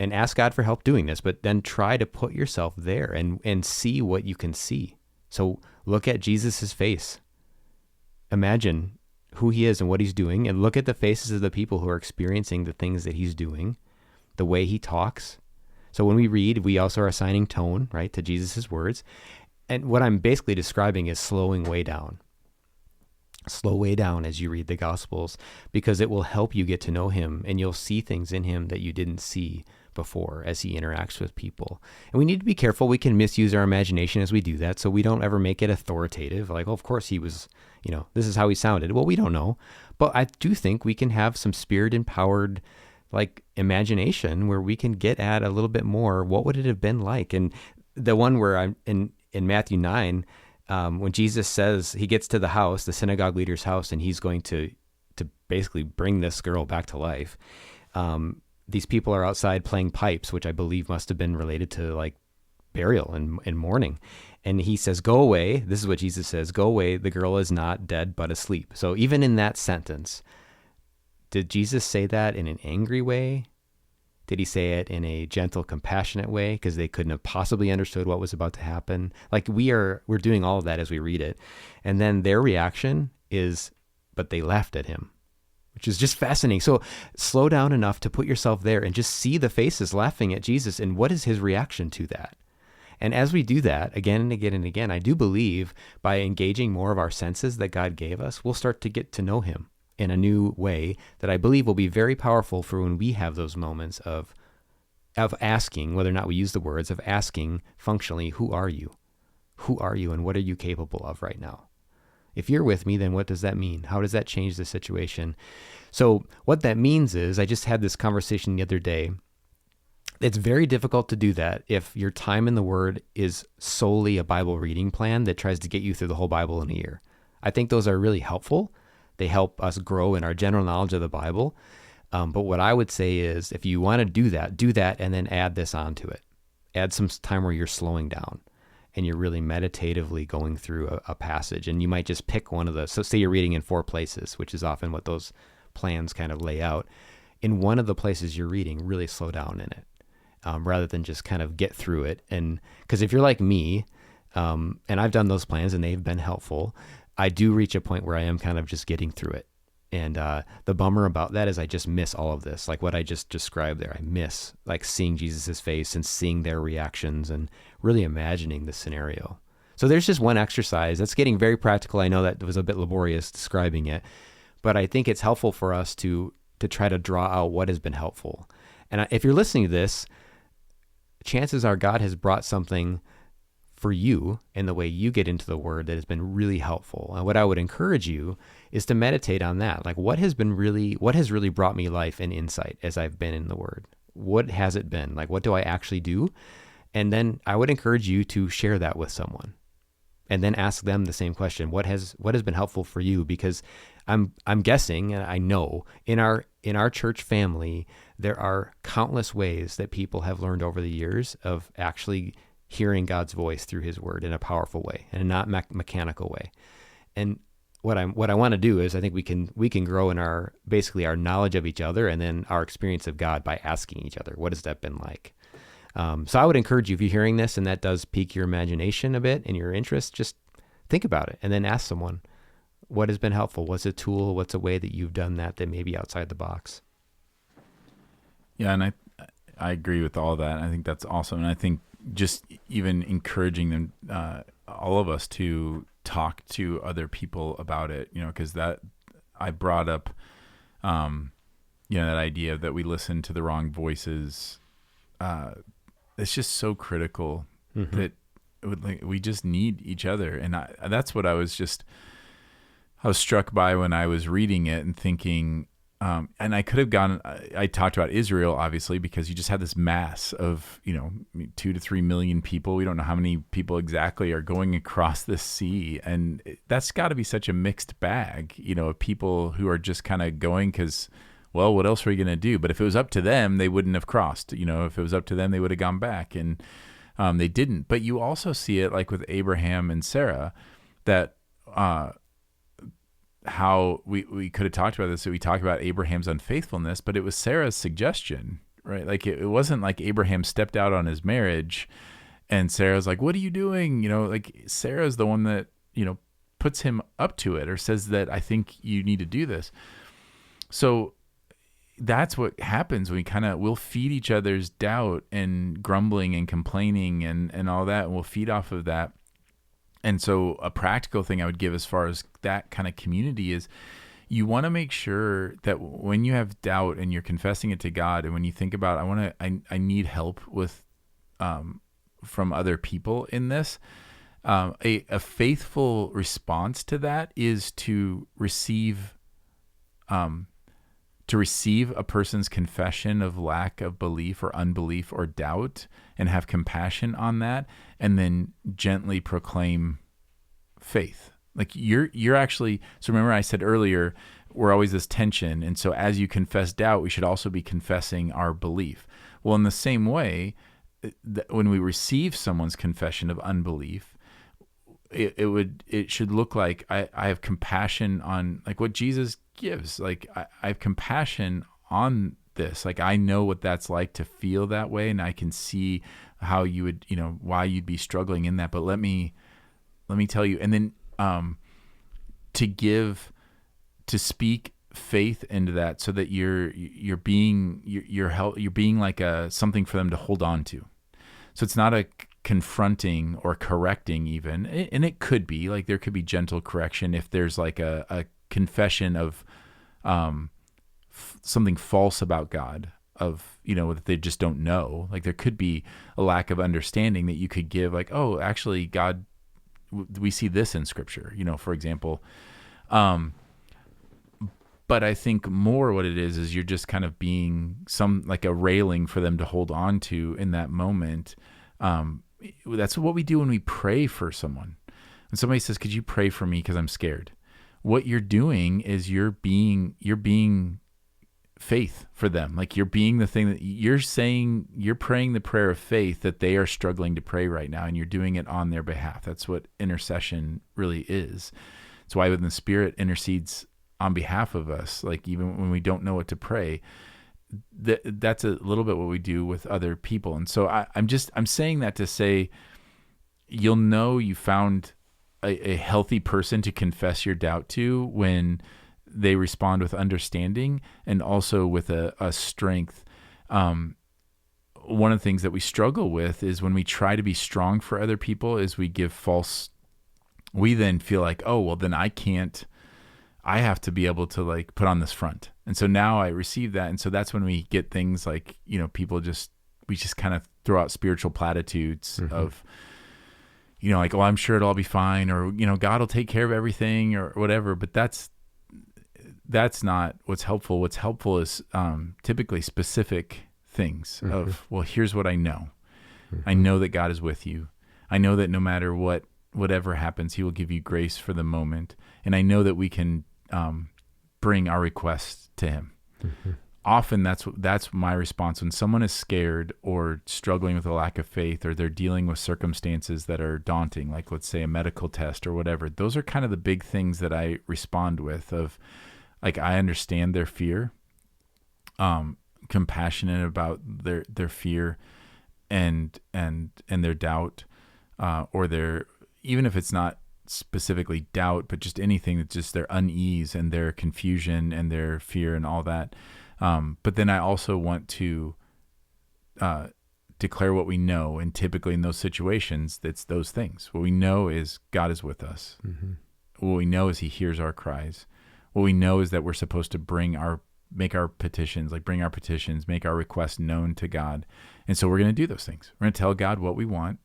and ask God for help doing this, but then try to put yourself there and see what you can see. So look at Jesus's face. Imagine who he is and what he's doing, and look at the faces of the people who are experiencing the things that he's doing, the way he talks. So when we read, we also are assigning tone, right, to Jesus's words. And what I'm basically describing is slowing way down. Slow way down as you read the Gospels, because it will help you get to know him, and you'll see things in him that you didn't see before as he interacts with people. And we need to be careful. We can misuse our imagination as we do that, so we don't ever make it authoritative. Like, oh, of course he was, this is how he sounded. Well, we don't know. But I do think we can have some spirit-empowered, like, imagination where we can get at a little bit more. What would it have been like? And the one where I'm in Matthew 9, when Jesus says he gets to the house, the synagogue leader's house, and he's going to basically bring this girl back to life. These people are outside playing pipes, which I believe must have been related to like burial and mourning. And he says, go away. This is what Jesus says, go away. The girl is not dead, but asleep. So even in that sentence, did Jesus say that in an angry way? Did he say it in a gentle, compassionate way? Because they couldn't have possibly understood what was about to happen. Like we're doing all of that as we read it. And then their reaction is, but they laughed at him, which is just fascinating. So slow down enough to put yourself there and just see the faces laughing at Jesus. And what is his reaction to that? And as we do that again and again and again, I do believe by engaging more of our senses that God gave us, we'll start to get to know him in a new way that I believe will be very powerful for when we have those moments of asking, whether or not we use the words, of asking functionally, who are you? Who are you and what are you capable of right now? If you're with me, then what does that mean? How does that change the situation? So what that means is, I just had this conversation the other day. It's very difficult to do that if your time in the Word is solely a Bible reading plan that tries to get you through the whole Bible in a year. I think those are really helpful. They help us grow in our general knowledge of the Bible. But what I would say is, if you want to do that and then add this onto it. Add some time where you're slowing down and you're really meditatively going through a passage. And you might just pick one of those. So say you're reading in 4 places, which is often what those plans kind of lay out. In one of the places you're reading, really slow down in it, rather than just kind of get through it. And because if you're like me, and I've done those plans and they've been helpful, I do reach a point where I am kind of just getting through it. And the bummer about that is I just miss all of this, like what I just described there. I miss like seeing Jesus's face and seeing their reactions and really imagining the scenario. So there's just one exercise that's getting very practical. I know that was a bit laborious describing it, but I think it's helpful for us to try to draw out what has been helpful. And if you're listening to this, chances are God has brought something for you in the way you get into the Word that has been really helpful. And what I would encourage you is to meditate on that. Like what has really brought me life and insight as I've been in the Word? What has it been? Like what do I actually do? And then I would encourage you to share that with someone and then ask them the same question. What has been helpful for you? Because I'm guessing, and I know in our church family, there are countless ways that people have learned over the years of actually hearing God's voice through his Word in a powerful way and a not mechanical way. And what I want to do is I think we can grow in our knowledge of each other and then our experience of God by asking each other, what has that been like? So I would encourage you, if you're hearing this and that does pique your imagination a bit and your interest, just think about it and then ask someone, what has been helpful? What's a tool? What's a way that you've done that may be outside the box? Yeah, and I agree with all that. I think that's awesome. And I think just even encouraging them, all of us, to talk to other people about it, because that I brought up, that idea that we listen to the wrong voices. It's just so critical that we just need each other. And that's what I was struck by when I was reading it and thinking, and I could have I talked about Israel, obviously, because you just had this mass of, 2 to 3 million people. We don't know how many people exactly are going across this sea. And that's got to be such a mixed bag, of people who are just kind of going because, well, what else are we going to do? But if it was up to them, they wouldn't have crossed. If it was up to them, they would have gone back. And they didn't. But you also see it like with Abraham and Sarah, that how we could have talked about this. So we talked about Abraham's unfaithfulness, but it was Sarah's suggestion, right? Like it wasn't like Abraham stepped out on his marriage and Sarah's like, what are you doing? Like Sarah's the one that, puts him up to it or says that I think you need to do this. So that's what happens when we'll feed each other's doubt and grumbling and complaining and all that. And we'll feed off of that. And so a practical thing I would give as far as that kind of community is you want to make sure that when you have doubt and you're confessing it to God, and when you think about, I need help with, from other people in this, a faithful response to that is to receive a person's confession of lack of belief or unbelief or doubt and have compassion on that, and then gently proclaim faith. Like you're actually, so remember I said earlier, we're always this tension. And so as you confess doubt, we should also be confessing our belief. Well, in the same way, when we receive someone's confession of unbelief, it should look like I have compassion on, like, what Jesus gives. Like I have compassion on this. Like I know what that's like to feel that way, and I can see how you would, why you'd be struggling in that. But let me tell you, and then to speak faith into that, so that you're being like something for them to hold on to. So it's not a confronting or correcting even, and it could be like there could be gentle correction if there's like a confession of something false about God, of that they just don't know. Like there could be a lack of understanding that you could give, like, oh, actually God, we see this in Scripture, for example. But I think more what it is you're just kind of being like a railing for them to hold on to in that moment. That's what we do when we pray for someone. When somebody says, could you pray for me because I'm scared? What you're doing is you're being faith for them. Like you're being the thing that you're saying, you're praying the prayer of faith that they are struggling to pray right now, and you're doing it on their behalf. That's what intercession really is. It's why when the Spirit intercedes on behalf of us, like even when we don't know what to pray, that's a little bit what we do with other people. And so I'm saying that to say, you'll know you found a healthy person to confess your doubt to when they respond with understanding and also with a strength. One of the things that we struggle with is when we try to be strong for other people is we then feel like, oh, well, then I have to be able to like put on this front. And so now I receive that. And so that's when we get things like, we just kind of throw out spiritual platitudes of, like, oh, I'm sure it'll all be fine, or, God will take care of everything or whatever. But that's not what's helpful. What's helpful is typically specific things of, well, here's what I know. I know that God is with you. I know that no matter whatever happens, he will give you grace for the moment. And I know that we can bring our requests to him. often that's my response when someone is scared or struggling with a lack of faith, or they're dealing with circumstances that are daunting, like let's say a medical test or whatever. Those are kind of the big things that I respond with, of like, I understand their fear, compassionate about their fear and their doubt, or their, even if it's not specifically doubt, but just anything that's just their unease and their confusion and their fear and all that. But then I also want to declare what we know. And typically in those situations, it's those things. What we know is God is with us. Mm-hmm. What we know is he hears our cries. What we know is that we're supposed to make our petitions, make our requests known to God. And so we're going to do those things. We're going to tell God what we want,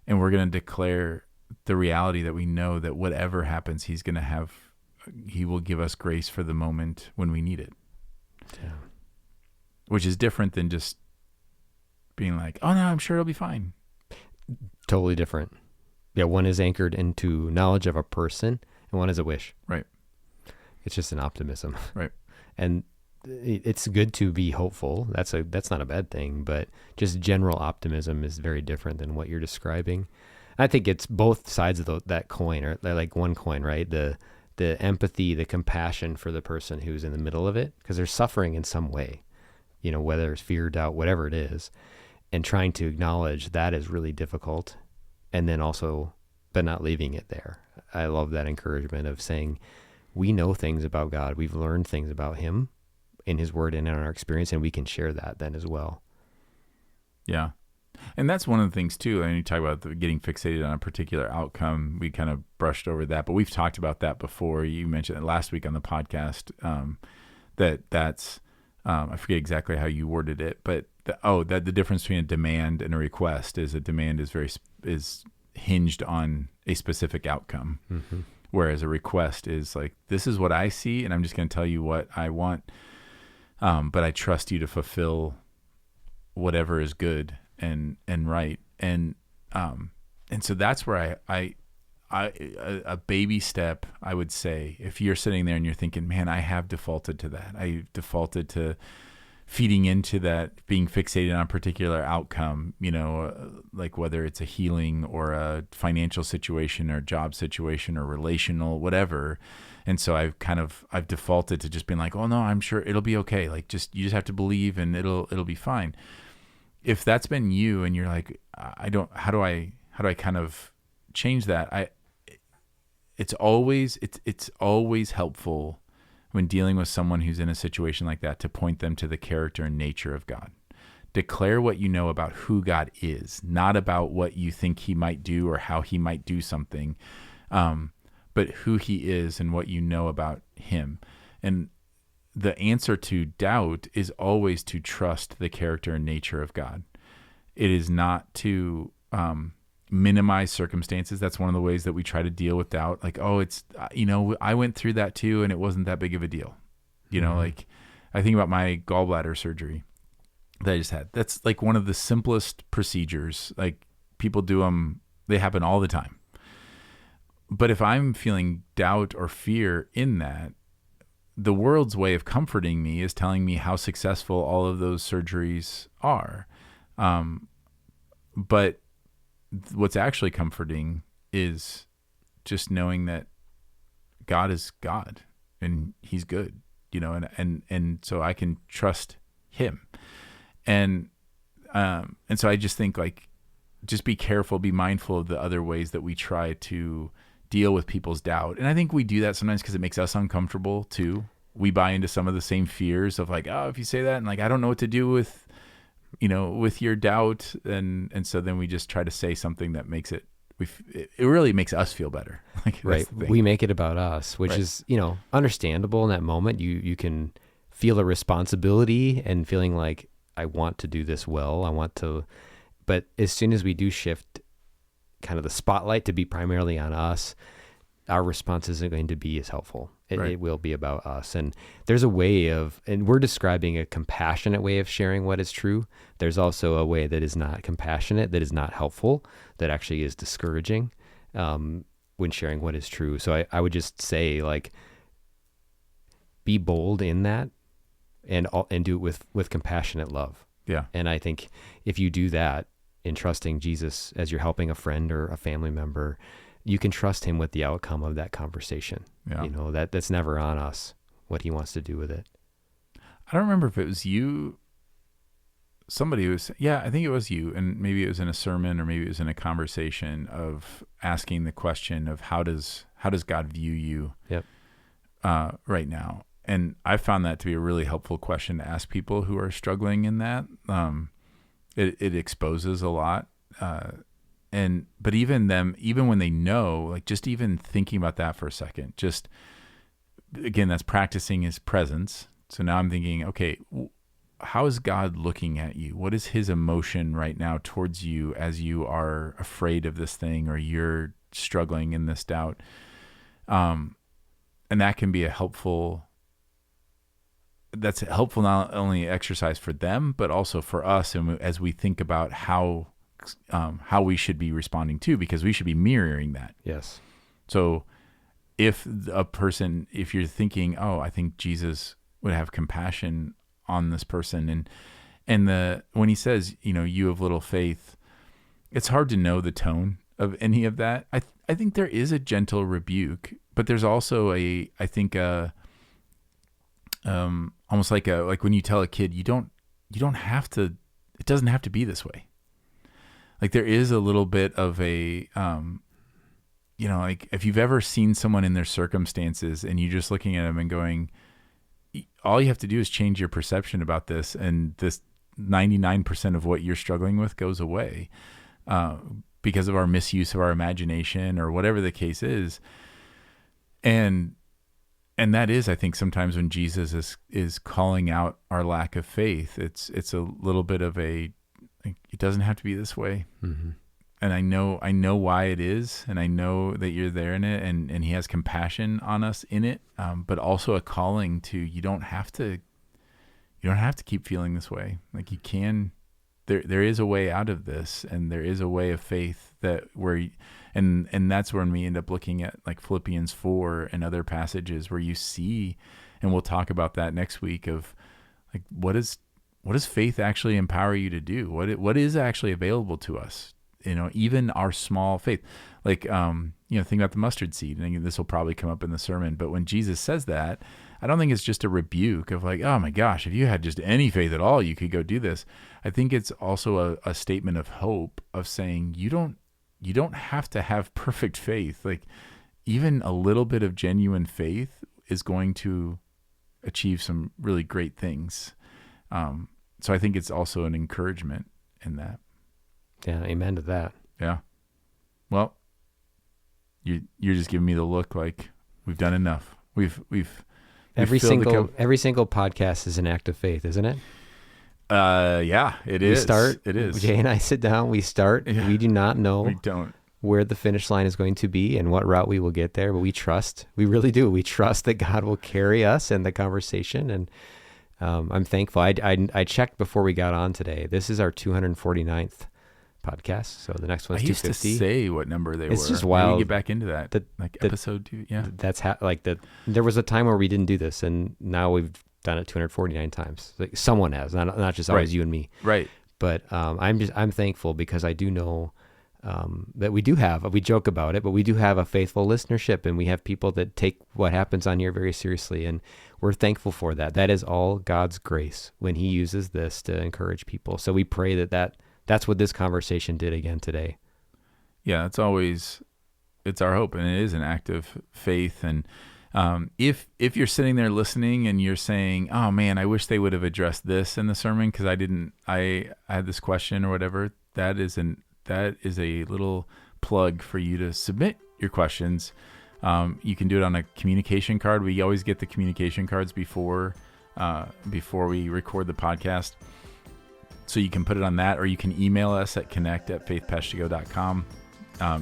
and we're going to declare the reality that we know that whatever happens, he will give us grace for the moment when we need it. Yeah. Which is different than just being like, oh no, I'm sure it'll be fine. Totally different. Yeah. One is anchored into knowledge of a person, and one is a wish. Right. It's just an optimism. Right. And it's good to be hopeful. That's not a bad thing, but just general optimism is very different than what you're describing. I think it's both sides of that coin, or like one coin, right? The empathy, the compassion for the person who's in the middle of it, because they're suffering in some way, whether it's fear, doubt, whatever it is, and trying to acknowledge that is really difficult. And then also, but not leaving it there. I love that encouragement of saying, we know things about God. We've learned things about him in his word and in our experience, and we can share that then as well. Yeah. And that's one of the things too. And you talk about getting fixated on a particular outcome. We kind of brushed over that, but we've talked about that before. You mentioned it last week on the podcast, that's I forget exactly how you worded it, but that the difference between a demand and a request is a demand is hinged on a specific outcome. Mm-hmm. Whereas a request is like, this is what I see, and I'm just going to tell you what I want. But I trust you to fulfill whatever is good and right. And so that's where a baby step, I would say, if you're sitting there and you're thinking, man, I have defaulted to that. I defaulted to feeding into that, being fixated on a particular outcome, like whether it's a healing or a financial situation or job situation or relational, whatever. And so I've defaulted to just being like, oh no, I'm sure it'll be okay. Like you just have to believe and it'll be fine. If that's been you and you're like, how do I kind of change that? It's always helpful when dealing with someone who's in a situation like that to point them to the character and nature of God. Declare what you know about who God is, not about what you think he might do or how he might do something, but who he is and what you know about him. And the answer to doubt is always to trust the character and nature of God. It is not to minimize circumstances. That's one of the ways that we try to deal with doubt. Like, oh, it's, I went through that too, and it wasn't that big of a deal. Like I think about my gallbladder surgery that I just had. That's like one of the simplest procedures. Like people do them, they happen all the time. But if I'm feeling doubt or fear in that, the world's way of comforting me is telling me how successful all of those surgeries are. But what's actually comforting is just knowing that God is God and he's good, and so I can trust him. And so I just think, like, just be careful, be mindful of the other ways that we try to deal with people's doubt. And I think we do that sometimes because it makes us uncomfortable too. We buy into some of the same fears of like, oh, if you say that, and like, I don't know what to do with your doubt. And so then we just try to say something that makes it really makes us feel better. Like, right. We make it about us, which is, understandable in that moment. You can feel a responsibility and feeling like, I want to do this well. But as soon as we do shift kind of the spotlight to be primarily on us, our response isn't going to be as helpful. It will be about us. And there's a way and we're describing a compassionate way of sharing what is true. There's also a way that is not compassionate, that is not helpful, that actually is discouraging when sharing what is true. So I would just say, like, be bold in that and do it with compassionate love. Yeah. And I think if you do that in trusting Jesus as you're helping a friend or a family member, you can trust him with the outcome of that conversation. Yeah. You know, that's never on us, what he wants to do with it. I don't remember if it was you. Somebody was, I think it was you. And maybe it was in a sermon or maybe it was in a conversation of asking the question of how does God view you Yep. Right now? And I found that to be a really helpful question to ask people who are struggling in that. It exposes a lot. But even when they know, like just even thinking about that for a second, just again, that's practicing his presence. So now I'm thinking, okay, how is God looking at you? What is his emotion right now towards you as you are afraid of this thing or you're struggling in this doubt? And that can be that's a helpful not only exercise for them, but also for us. And as we think about how we should be responding to, because we should be mirroring that. Yes. So if you're thinking, oh, I think Jesus would have compassion on this person. And when he says, you have little faith, it's hard to know the tone of any of that. I think there is a gentle rebuke, but there's also almost like when you tell a kid, you don't have to, it doesn't have to be this way. Like there is a little bit of a, like if you've ever seen someone in their circumstances and you're just looking at them and going, all you have to do is change your perception about this, and this 99% of what you're struggling with goes away because of our misuse of our imagination or whatever the case is. And that is, I think, sometimes when Jesus is calling out our lack of faith, it's a little bit of it doesn't have to be this way. Mm-hmm. And I know why it is, and I know that you're there in it, and he has compassion on us in it, but also a calling to, you don't have to keep feeling this way. Like you can, there is a way out of this, and there is a way of faith and that's when we end up looking at like Philippians 4 and other passages where you see, and we'll talk about that next week, of like, what does faith actually empower you to do? What is actually available to us? Even our small faith, like, think about the mustard seed, and this will probably come up in the sermon, but when Jesus says that, I don't think it's just a rebuke of like, oh my gosh, if you had just any faith at all, you could go do this. I think it's also a statement of hope of saying, you don't have to have perfect faith. Like even a little bit of genuine faith is going to achieve some really great things. So I think it's also an encouragement in that. Yeah. Amen to that. Yeah. Well, you're just giving me the look like we've done enough. We've every single podcast is an act of faith, isn't it? Yeah, it is. It is. Jay and I sit down, we start. Yeah. We do not know. We don't. Where the finish line is going to be and what route we will get there, but we trust. We really do. We trust that God will carry us in the conversation, and I'm thankful. I checked before we got on today. This is our 249th podcast, so the next one's 250. I used to say what number they were. It's just wild. Maybe we get back into that, episode 2. Yeah, that's there was a time where we didn't do this, and now we've done it 249 times. Like someone has, not just always you and me. Right. But I'm thankful because I do know that we joke about it, but we do have a faithful listenership, and we have people that take what happens on here very seriously, and we're thankful for that. That is all God's grace when he uses this to encourage people. So we pray that's what this conversation did again today. Yeah, it's our hope, and it is an act of faith. And if you're sitting there listening and you're saying, oh man, I wish they would have addressed this in the sermon because I had this question or whatever, that is a little plug for you to submit your questions. You can do it on a communication card. We always get the communication cards before we record the podcast. So you can put it on that, or you can email us at connect@faithpashtogo.com,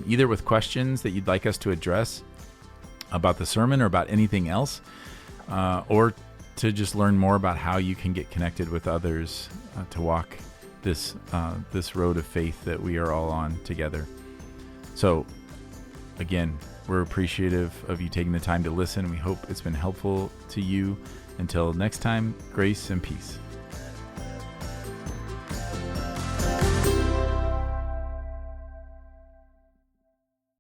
either with questions that you'd like us to address about the sermon or about anything else, or to just learn more about how you can get connected with others to walk this road of faith that we are all on together. So again, we're appreciative of you taking the time to listen. We hope it's been helpful to you. Until next time, grace and peace.